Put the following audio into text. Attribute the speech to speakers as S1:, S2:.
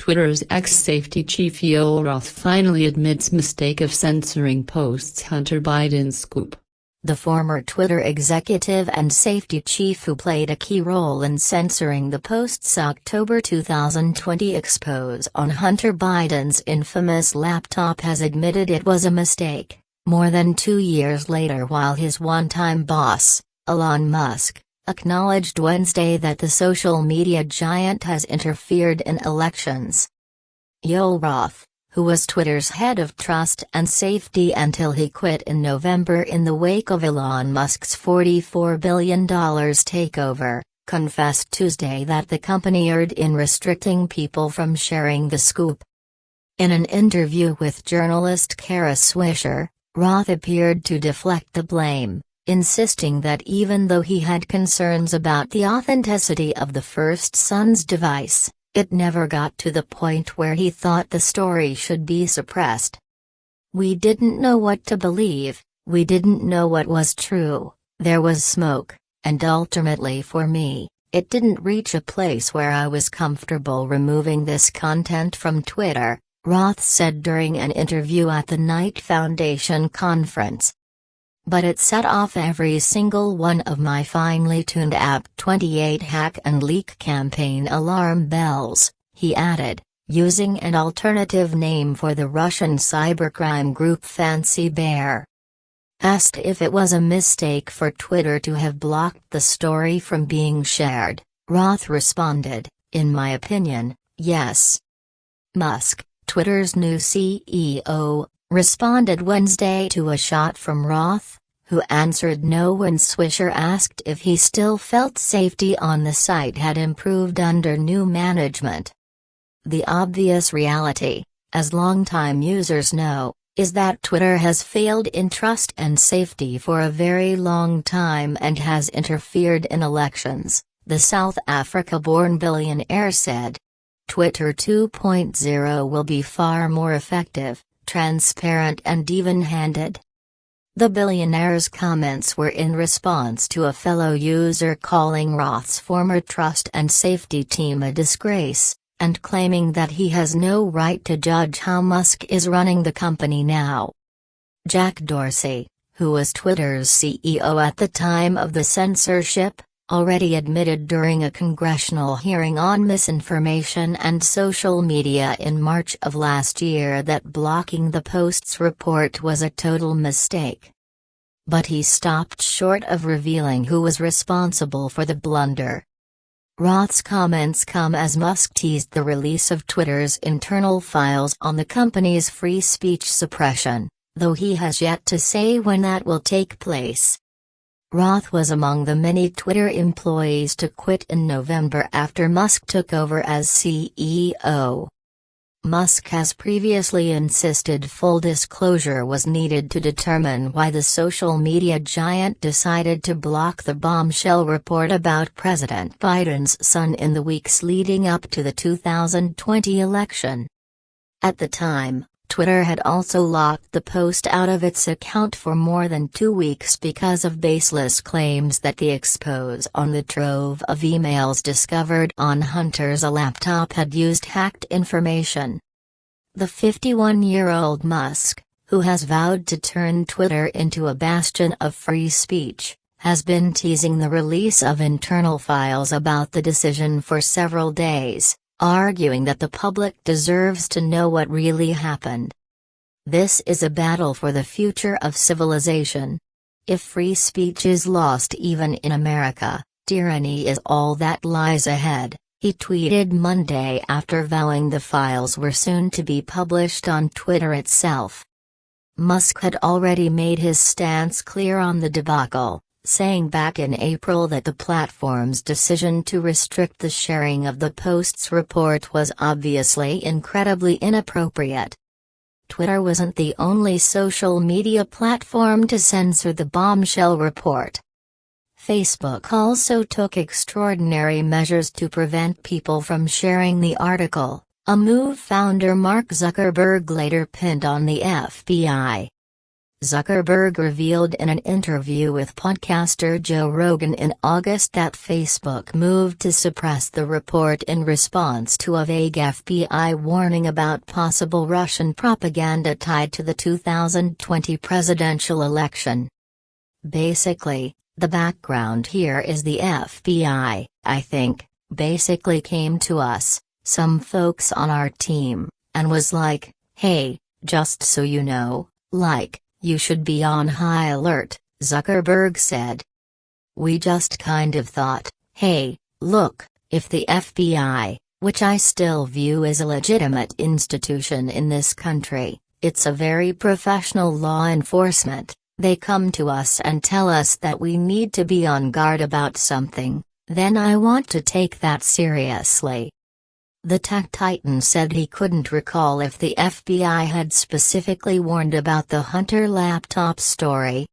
S1: Twitter's ex-safety chief Yoel Roth finally admits mistake of censoring posts Hunter Biden scoop.
S2: The former Twitter executive and safety chief who played a key role in censoring the post's October 2020 expose on Hunter Biden's infamous laptop has admitted it was a mistake, more than 2 years later, while his one-time boss, Elon Musk, acknowledged Wednesday that the social media giant has interfered in elections. Yoel Roth, who was Twitter's head of trust and safety until he quit in November in the wake of Elon Musk's $44 billion takeover, confessed Tuesday that the company erred in restricting people from sharing the scoop. In an interview with journalist Kara Swisher, Roth appeared to deflect the blame, insisting that even though he had concerns about the authenticity of the first son's device, it never got to the point where he thought the story should be suppressed. "We didn't know what to believe, we didn't know what was true, there was smoke, and ultimately for me, it didn't reach a place where I was comfortable removing this content from Twitter," Roth said during an interview at the Knight Foundation conference. "But it set off every single one of my finely tuned App 28 hack and leak campaign alarm bells," he added, using an alternative name for the Russian cybercrime group Fancy Bear. Asked if it was a mistake for Twitter to have blocked the story from being shared, Roth responded, "In my opinion, yes." Musk, Twitter's new CEO, responded Wednesday to a shot from Roth, who answered no when Swisher asked if he still felt safety on the site had improved under new management. "The obvious reality, as longtime users know, is that Twitter has failed in trust and safety for a very long time and has interfered in elections," the South Africa-born billionaire said. "Twitter 2.0 will be far more effective, transparent and even-handed." The billionaire's comments were in response to a fellow user calling Roth's former trust and safety team a disgrace, and claiming that he has no right to judge how Musk is running the company now. Jack Dorsey, who was Twitter's CEO at the time of the censorship, already admitted during a congressional hearing on misinformation and social media in March of last year that blocking the Post's report was a total mistake. But he stopped short of revealing who was responsible for the blunder. Roth's comments come as Musk teased the release of Twitter's internal files on the company's free speech suppression, though he has yet to say when that will take place. Roth was among the many Twitter employees to quit in November after Musk took over as CEO. Musk has previously insisted full disclosure was needed to determine why the social media giant decided to block the bombshell report about President Biden's son in the weeks leading up to the 2020 election. At the time, Twitter had also locked the post out of its account for more than 2 weeks because of baseless claims that the expose on the trove of emails discovered on Hunter's laptop had used hacked information. The 51-year-old Musk, who has vowed to turn Twitter into a bastion of free speech, has been teasing the release of internal files about the decision for several days, arguing that the public deserves to know what really happened. "This is a battle for the future of civilization. If free speech is lost even in America, tyranny is all that lies ahead," he tweeted Monday after vowing the files were soon to be published on Twitter itself. Musk had already made his stance clear on the debacle, saying back in April that the platform's decision to restrict the sharing of the Post's report was obviously incredibly inappropriate. Twitter wasn't the only social media platform to censor the bombshell report. Facebook also took extraordinary measures to prevent people from sharing the article, a move founder Mark Zuckerberg later pinned on the FBI. Zuckerberg revealed in an interview with podcaster Joe Rogan in August that Facebook moved to suppress the report in response to a vague FBI warning about possible Russian propaganda tied to the 2020 presidential election. Basically, the background here is the FBI, I think, basically came to us, some folks on our team, and was like, hey, just so you know, like, you should be on high alert, Zuckerberg said. We just kind of thought, hey, look, if the FBI, which I still view as a legitimate institution in this country, it's a very professional law enforcement, they come to us and tell us that we need to be on guard about something, then I want to take that seriously. The tech titan said he couldn't recall if the FBI had specifically warned about the Hunter laptop story,